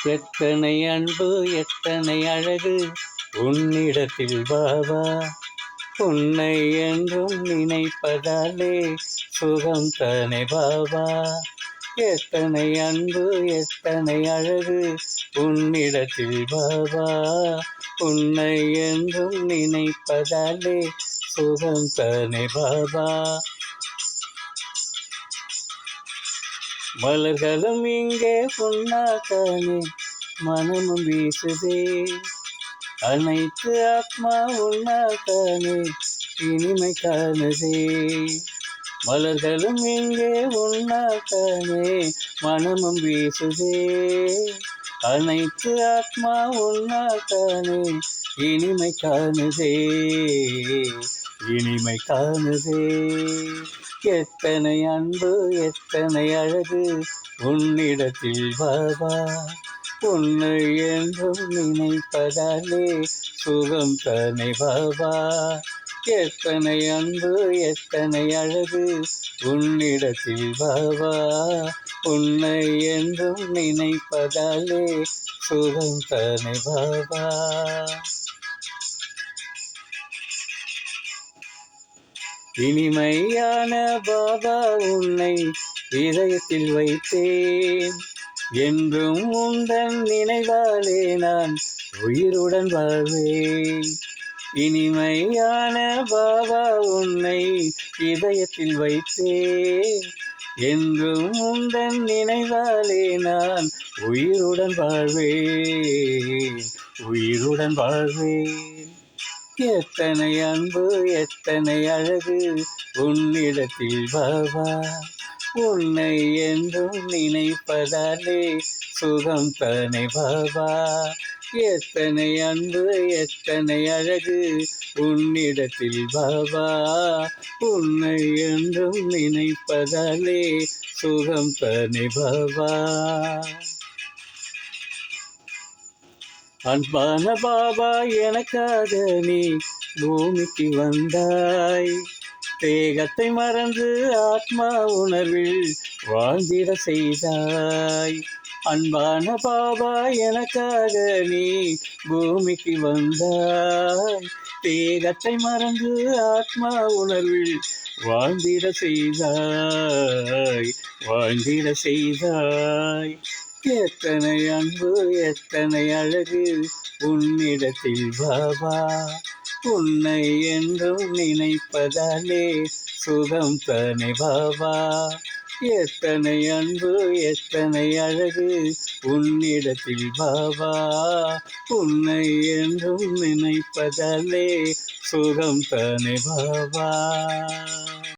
எத்தனை அன்பு எத்தனை அழகு உன்னிடத்தில் பாபா. உன்னை என்றும் நினைப்பதாலே சுகம் தானே பாபா. எத்தனை அன்பு எத்தனை அழகு உன்னிடத்தில் பாபா. உன்னை என்றும் நினைப்பதாலே சுகம் தானே பாபா. மலர்களும் இங்கே பொன்னாத்தானே மனமும் வீசுதே. அனைத்து ஆத்மா உன்னாத்தானே இனிமை காணுதே. மலர்களும் இங்கே உன்னாத்தானே மனமும் வீசுதே. அனைத்து ஆத்மா உன்னாத்தானே இனிமை காணுதே. இனிமை காணுதே. எத்தனை அன்பு எத்தனை அழகு உன்னிடத்தில் பாபா. உன்னை என்றும் நினைப்பதாலே சுகம் தானே பாபா. எத்தனை அன்பு எத்தனை அழகு உன்னிடத்தில் பாபா. உன்னை என்றும் நினைப்பதாலே சுகம் தானே பாபா. இனிமையான பாபா உன்னை இதயத்தில் வைத்தேன். என்றும் உந்தன் நினைவாலே நான் உயிருடன் வாழ்வேன். இனிமையான பாபா உன்னை இதயத்தில் வைத்தேன். என்றும் உந்தன் நினைவாலே நான் உயிருடன் வாழ்வேன். உயிருடன் வாழ்வேன். எத்தனை அன்பு எத்தனை அழகு உன்னிடத்தில் பாபா. உன்னை என்றும் நினைப்பதாலே சுகம் தானே பாபா. எத்தனை அன்பு எத்தனை அழகு உன்னிடத்தில் பாபா. உன்னை என்றும் நினைப்பதாலே சுகம் தானே பாபா. அன்பான பாபா எனக்காக நீ பூமிக்கு வந்தாய். தேகத்தை மறந்து ஆத்மா உணர்வில் வாழ்ந்திட செய்தாய். அன்பான பாபா எனக்காக நீ பூமிக்கு வந்தாய். தேகத்தை மறந்து ஆத்மா உணர்வில் வாழ்ந்திட செய்தாய். வாழ்ந்திட செய்தாய். எத்தனை அன்பு எத்தனை அழகு உன்னிடத்தில் பாபா. உன்னை என்றும் நினைப்பதாலே சுகம் தானே பாபா. எத்தனை அன்பு எத்தனை அழகு உன்னிடத்தில் பாபா. உன்னை என்றும் நினைப்பதாலே சுகம் தானே பாபா.